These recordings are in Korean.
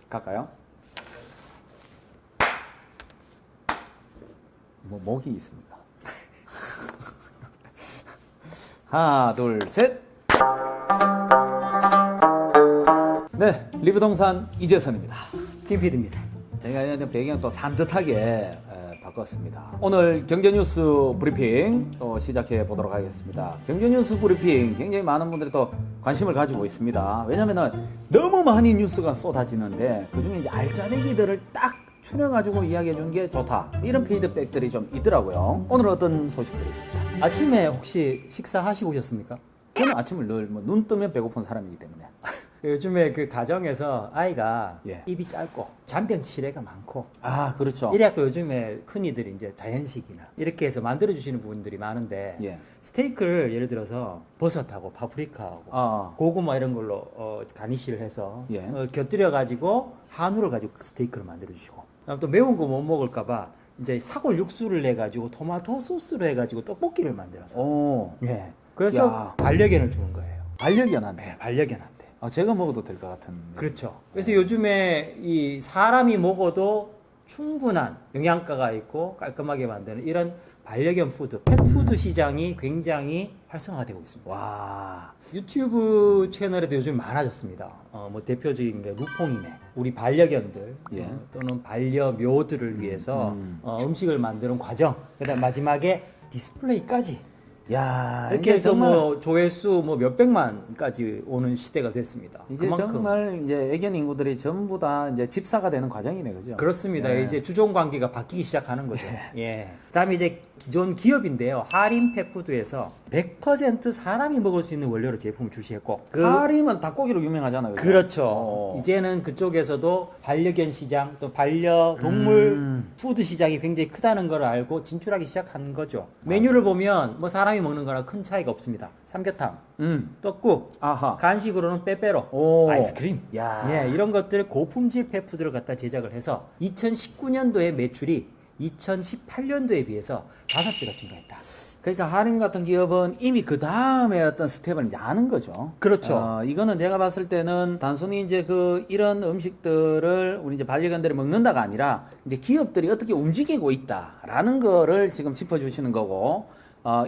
갈까요? 뭐 목이 있습니까? 하나, 둘, 셋. 네, 리뷰동산 이재선입니다. 김PD입니다. 제가 배경 또 산뜻하게 바꿨습니다. 오늘 경제뉴스 브리핑 또 시작해 보도록 하겠습니다. 경제뉴스 브리핑 굉장히 많은 분들이 또 관심을 가지고 있습니다. 왜냐면은 너무 많이 뉴스가 쏟아지는데 그중에 이제 알짜배기들을 딱 추려가지고 이야기해 주는 게 좋다. 이런 피드백들이 좀 있더라고요. 오늘 어떤 소식들이 있습니까? 아침에 혹시 식사하시고 오셨습니까? 저는 아침을 늘 눈 뜨면 배고픈 사람이기 때문에. 요즘에 그 가정에서 아이가 예. 입이 짧고 잔병치레가 많고 아, 그렇죠. 이래갖고 요즘에 흔히들 이제 자연식이나 이렇게 해서 만들어주시는 분들이 많은데 예. 스테이크를 예를 들어서 버섯하고 파프리카하고 고구마 이런 걸로 가니쉬를 해서 예. 곁들여가지고 한우를 가지고 스테이크를 만들어주시고 또 매운 거 못 먹을까봐 이제 사골 육수를 내가지고 토마토 소스로 해가지고 떡볶이를 만들어서 오. 예. 그래서 야. 반려견을 주는 거예요. 반려견한테. 네, 반려견한테. 아, 제가 먹어도 될 것 같은. 그렇죠. 그래서 요즘에 이 사람이 먹어도 충분한 영양가가 있고 깔끔하게 만드는 이런 반려견 푸드, 펫푸드 시장이 굉장히 활성화되고 있습니다. 와. 유튜브 채널에도 요즘 많아졌습니다. 뭐 대표적인 게 루퐁이네. 우리 반려견들 예. 또는 반려묘들을 위해서 음식을 만드는 과정. 그다음 마지막에 디스플레이까지. 야, 이렇게 해서 정말, 뭐 조회수 뭐 몇백만까지 오는 시대가 됐습니다. 이제 그만큼. 정말 이제 애견 인구들이 전부 다 이제 집사가 되는 과정이네, 그죠? 그렇습니다. 예. 이제 주종 관계가 바뀌기 시작하는 거죠. 예. 그다음에 이제 기존 기업인데요. 하림 펫푸드에서 100% 사람이 먹을 수 있는 원료로 제품을 출시했고 하림은 닭고기로 유명하잖아요. 그죠? 그렇죠. 이제는 그쪽에서도 반려견 시장 또 반려동물 푸드 시장이 굉장히 크다는 걸 알고 진출하기 시작한 거죠. 메뉴를 보면 뭐 사람이 먹는 거랑 큰 차이가 없습니다. 삼계탕, 떡국, 아하. 간식으로는 빼빼로, 오. 아이스크림. 야. 예, 이런 것들 고품질 펫푸드를 갖다 제작을 해서 2019년도에 매출이 2018년도에 비해서 5배가 증가했다. 그러니까 하림 같은 기업은 이미 그 다음에 어떤 스텝을 이제 아는 거죠. 그렇죠. 이거는 내가 봤을 때는 단순히 이제 이런 음식들을 우리 이제 반려견들이 먹는다가 아니라 이제 기업들이 어떻게 움직이고 있다라는 거를 지금 짚어주시는 거고,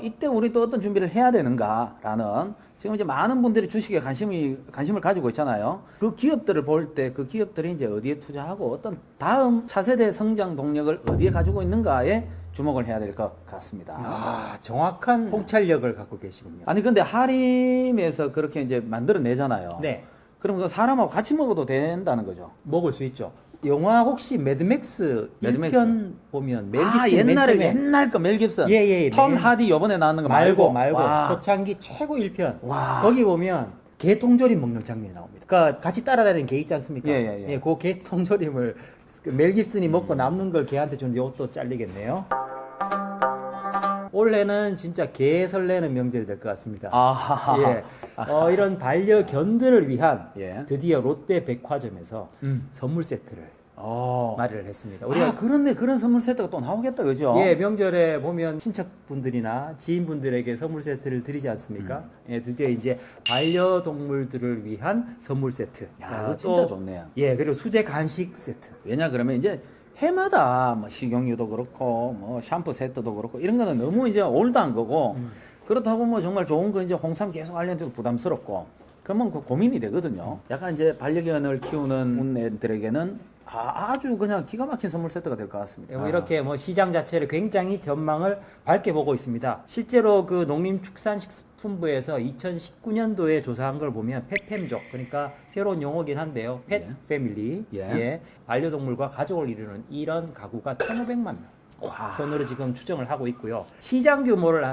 이때 우리 또 어떤 준비를 해야 되는가라는 지금 이제 많은 분들이 주식에 관심을 가지고 있잖아요. 그 기업들을 볼 때 그 기업들이 이제 어디에 투자하고 어떤 다음 차세대 성장 동력을 어디에 가지고 있는가에 주목을 해야 될 것 같습니다. 아, 정확한 통찰력을 갖고 계시군요. 아니 근데 하림에서 그렇게 이제 만들어내잖아요. 네. 그럼 그 사람하고 같이 먹어도 된다는 거죠. 먹을 수 있죠. 영화 혹시 매드맥스 1편 보면 멜 깁슨 옛날 거 멜 깁슨. 예. 톰 하디 요번에 나왔는 거 말고 와. 초창기 최고 1편. 와. 거기 보면 게 통조림 먹는 장면이 나옵니다. 그러니까 같이 따라다니는 게 있지 않습니까? 예. 그 게 통조림을 멜 깁슨이 먹고 남는 걸 걔한테 주는데 이것도 잘리겠네요. 올해는 진짜 개 설레는 명절이 될 것 같습니다. 아하하. 예. 이런 반려견들을 위한 예. 드디어 롯데 백화점에서 선물 세트를 마련을 했습니다. 우리가 그렇네. 그런 선물 세트가 또 나오겠다, 그죠? 예, 명절에 보면 친척분들이나 지인분들에게 선물 세트를 드리지 않습니까? 예, 드디어 이제 반려동물들을 위한 선물 세트. 야, 그거 진짜 좋네요. 예, 그리고 수제 간식 세트. 왜냐 그러면 이제 해마다 뭐 식용유도 그렇고 뭐 샴푸 세트도 그렇고 이런 거는 너무 이제 올드한 거고 그렇다고 뭐 정말 좋은 거 이제 홍삼 계속 알려줘도 부담스럽고 그러면 그 고민이 되거든요. 약간 이제 반려견을 키우는 애들에게는 아주 그냥 기가 막힌 선물 세트가 될 것 같습니다. 이렇게 뭐 시장 자체를 굉장히 전망을 밝게 보고 있습니다. 실제로 그 농림축산식품부에서 2019년도에 조사한 걸 보면 펫팸족, 그러니까 새로운 용어긴 한데요. 펫 패밀리, 예. 반려동물과 가족을 이루는 이런 가구가 1,500만 명. 와. 선으로 지금 추정을 하고 있고요. 시장 규모를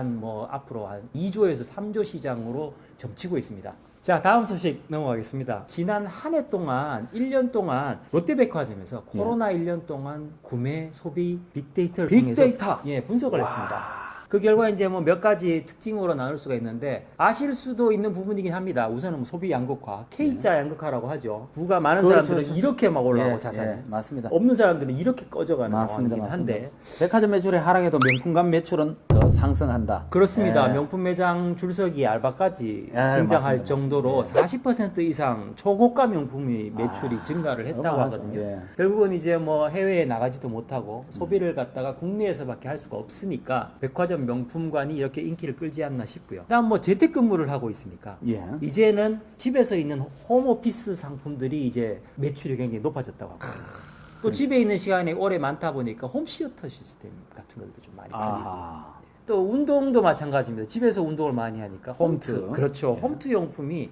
앞으로 한 2조에서 3조 시장으로 점치고 있습니다. 자, 다음 소식 넘어가겠습니다. 지난 한 해 동안, 1년 동안 롯데백화점에서 코로나 1년 동안 구매, 소비, 빅데이터를 통해서 빅데이터. 분석을 했습니다. 그 결과 이제 뭐 몇 가지 특징으로 나눌 수가 있는데 아실 수도 있는 부분이긴 합니다. 우선은 뭐 소비 양극화, K자 양극화라고 하죠. 부가 많은 그렇죠. 사람들은 이렇게 막 올라가고 예, 자산이 예, 맞습니다. 없는 사람들은 이렇게 꺼져가는 맞습니다. 상황이긴 한데 백화점 매출이 하락해도 명품관 매출은 더 상승한다. 그렇습니다. 예. 명품 매장 줄서기 알바까지 예, 등장할 맞습니다. 정도로 40% 이상 초고가 명품이 매출이 증가를 했다고 어마어마하죠. 하거든요. 예. 결국은 이제 뭐 해외에 나가지도 못하고 소비를 갖다가 국내에서밖에 할 수가 없으니까 백화점 명품관이 이렇게 인기를 끌지 않나 싶고요. 그다음 뭐 재택근무를 하고 있으니까 예. 이제는 집에서 있는 홈오피스 상품들이 이제 매출이 굉장히 높아졌다고 하거든요. 또 집에 있는 시간이 오래 많다 보니까 홈시어터 시스템 같은 것도 좀 많이 팔리고 아, 또 운동도 마찬가지입니다. 집에서 운동을 많이 하니까 홈트. 홈트. 그렇죠. 홈트 용품이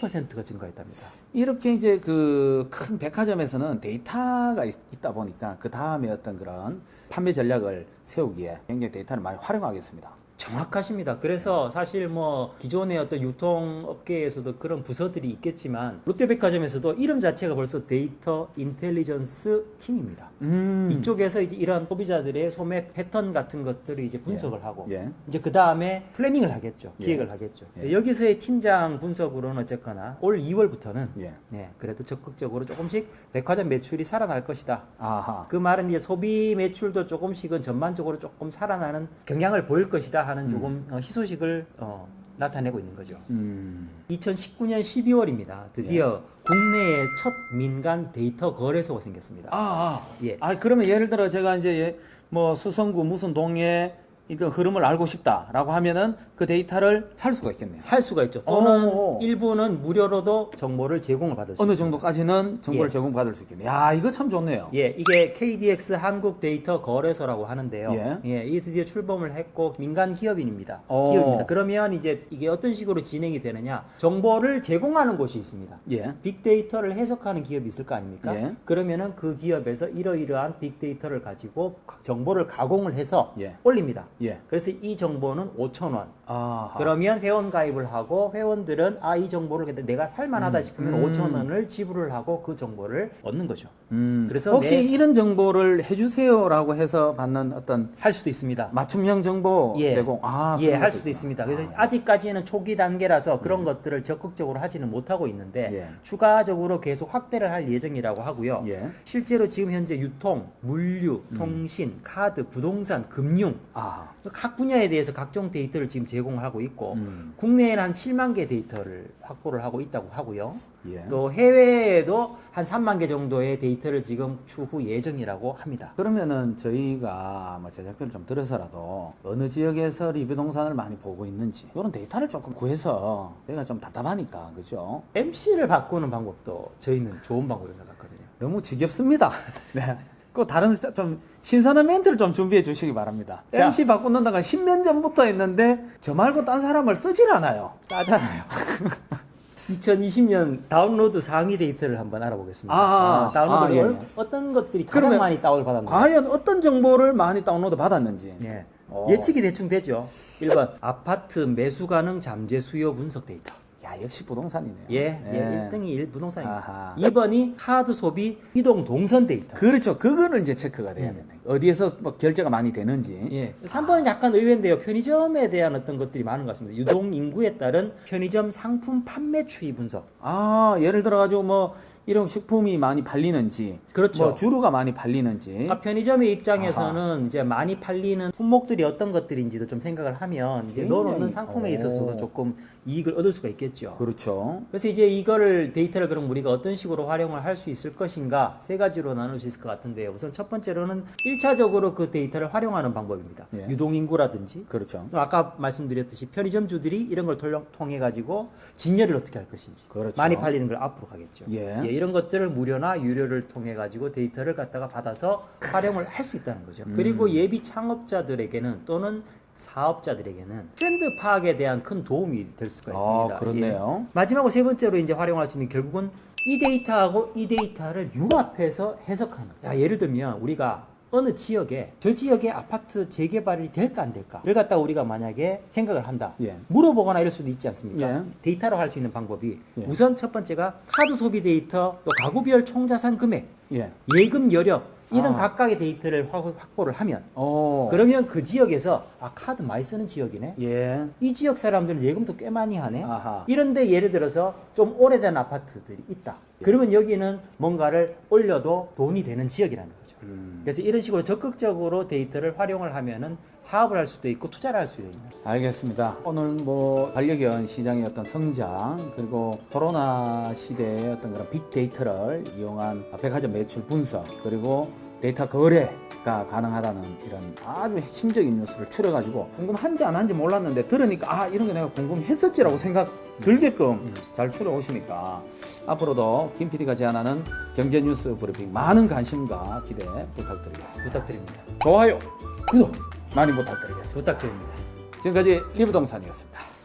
300%가 증가했답니다. 이렇게 이제 그 큰 백화점에서는 데이터가 있다 보니까 그 다음에 어떤 그런 판매 전략을 세우기에 굉장히 데이터를 많이 활용하겠습니다. 정확하십니다. 그래서 사실 뭐 기존의 어떤 유통업계에서도 그런 부서들이 있겠지만 롯데백화점에서도 이름 자체가 벌써 데이터 인텔리전스 팀입니다. 이쪽에서 이제 이런 소비자들의 소매 패턴 같은 것들을 이제 분석을 하고 예. 이제 그 다음에 플래닝을 하겠죠. 예. 기획을 하겠죠. 예. 여기서의 팀장 분석으로는 어쨌거나 올 2월부터는 예. 그래도 적극적으로 조금씩 백화점 매출이 살아날 것이다. 아하. 그 말은 이제 소비 매출도 조금씩은 전반적으로 조금 살아나는 경향을 보일 것이다 하는 조금 희소식을 나타내고 있는 거죠. 2019년 12월입니다. 드디어 국내의 첫 민간 데이터 거래소가 생겼습니다. 예. 그러면 예를 들어 제가 이제 뭐 수성구 무슨 동에 이런 흐름을 알고 싶다라고 하면은 그 데이터를 살 수가 있겠네요. 살 수가 있죠. 또는 오. 일부는 무료로도 정보를 제공을 받을 수 어느 있습니다. 정도까지는 정보를 예. 제공받을 수 있겠네요. 야, 이거 참 좋네요. 예, 이게 KDX 한국 데이터 거래소라고 하는데요. 예. 이게 드디어 출범을 했고 민간 기업인입니다. 오. 기업입니다. 그러면 이제 이게 어떤 식으로 진행이 되느냐? 정보를 제공하는 곳이 있습니다. 예. 빅데이터를 해석하는 기업이 있을 거 아닙니까? 예. 그러면은 그 기업에서 이러이러한 빅데이터를 가지고 정보를 가공을 해서 예. 올립니다. 예. 그래서 이 정보는 5,000원. 아하. 그러면 회원 가입을 하고 회원들은 이 정보를 내가 살만하다 싶으면 5,000원을 지불을 하고 그 정보를 얻는 거죠. 그래서 혹시 이런 정보를 해주세요라고 해서 받는 어떤 할 수도 있습니다. 맞춤형 정보 제공. 예, 그런 할 것도 수도 있구나. 있습니다. 그래서 아직까지는 초기 단계라서 그런 것들을 적극적으로 하지는 못하고 있는데 예. 추가적으로 계속 확대를 할 예정이라고 하고요. 예. 실제로 지금 현재 유통, 물류, 통신, 카드, 부동산, 금융 아, 각 분야에 대해서 각종 데이터를 지금 제공을 하고 있고 국내에는 한 7만 개 데이터를 확보를 하고 있다고 하고요. 예. 또 해외에도 한 3만 개 정도의 데이터를 지금 추후 예정이라고 합니다. 그러면은 저희가 뭐 제작비를 좀 들여서라도 어느 지역에서 리뷰 동산을 많이 보고 있는지 이런 데이터를 조금 구해서 저희가 좀 답답하니까 그죠? MC를 바꾸는 방법도 저희는 좋은 방법인 것 같거든요. 너무 지겹습니다. 네. 그 다른 좀 신선한 멘트를 좀 준비해 주시기 바랍니다. 자. MC 바꾼다가 10년 전부터 했는데 저 말고 딴 사람을 쓰질 않아요. 짜잖아요. 2020년 다운로드 상위 데이터를 한번 알아보겠습니다. 다운로드 예. 어떤 것들이 가장 그러면 많이 다운을 받았는지. 과연 어떤 정보를 많이 다운로드 받았는지. 예. 오. 예측이 대충 되죠. 1번 아파트 매수 가능 잠재 수요 분석 데이터. 야, 역시 부동산이네요. 예, 1등이 부동산입니다. 아하. 2번이 카드 소비 이동 동선 데이터. 그렇죠. 그거는 이제 체크가 돼야 되네. 어디에서 뭐 결제가 많이 되는지. 예. 3번은 약간 의외인데요. 편의점에 대한 어떤 것들이 많은 것 같습니다. 유동 인구에 따른 편의점 상품 판매 추이 분석. 예를 들어가지고 뭐 일용식품이 많이 팔리는지. 그렇죠. 뭐 주류가 많이 팔리는지. 편의점의 입장에서는 이제 많이 팔리는 품목들이 어떤 것들인지도 좀 생각을 하면 이제 굉장히- 넣어놓는 상품에 있어서도 조금 이익을 얻을 수가 있겠죠. 그렇죠. 그래서 이제 이거를 데이터를 그럼 우리가 어떤 식으로 활용을 할 수 있을 것인가 세 가지로 나눌 수 있을 것 같은데요. 우선 첫 번째로는 1차적으로 그 데이터를 활용하는 방법입니다. 예. 유동인구라든지 그렇죠. 또 아까 말씀드렸듯이 편의점주들이 이런 걸 통해 가지고 진열을 어떻게 할 것인지 그렇죠. 많이 팔리는 걸 앞으로 가겠죠. 예. 이런 것들을 무료나 유료를 통해 가지고 데이터를 갖다가 받아서 활용을 할 수 있다는 거죠. 그리고 예비 창업자들에게는 또는 사업자들에게는 트렌드 파악에 대한 큰 도움이 될 수가 있습니다. 그렇네요. 예. 마지막으로 세 번째로 이제 활용할 수 있는 결국은 이 데이터하고 이 데이터를 융합해서 해석하는. 예를 들면 우리가 어느 지역에 저 지역에 아파트 재개발이 될까 안 될까를 갖다 우리가 만약에 생각을 한다. 예. 물어보거나 이럴 수도 있지 않습니까? 예. 데이터로 할 수 있는 방법이 예. 우선 첫 번째가 카드 소비 데이터, 또 가구별 총자산 금액, 예. 예금 여력, 이런 아. 각각의 데이터를 확보를 하면 오. 그러면 그 지역에서 카드 많이 쓰는 지역이네. 예. 이 지역 사람들은 예금도 꽤 많이 하네. 아하. 이런데 예를 들어서 좀 오래된 아파트들이 있다. 그러면 여기는 뭔가를 올려도 돈이 되는 지역이라는 거죠. 그래서 이런 식으로 적극적으로 데이터를 활용을 하면은 사업을 할 수도 있고 투자를 할 수도 있는. 알겠습니다. 오늘 뭐 반려견 시장의 어떤 성장 그리고 코로나 시대의 어떤 그런 빅데이터를 이용한 백화점 매출 분석 그리고 데이터 거래가 가능하다는 이런 아주 핵심적인 뉴스를 추려가지고 궁금한지 안 한지 몰랐는데 들으니까 이런 게 내가 궁금했었지라고 생각 들게끔 잘 추려오시니까 앞으로도 김 PD가 제안하는 경제 뉴스 브리핑 많은 관심과 기대 부탁드리겠습니다. 부탁드립니다. 좋아요, 구독 많이 부탁드리겠습니다. 부탁드립니다. 지금까지 리브동산이었습니다.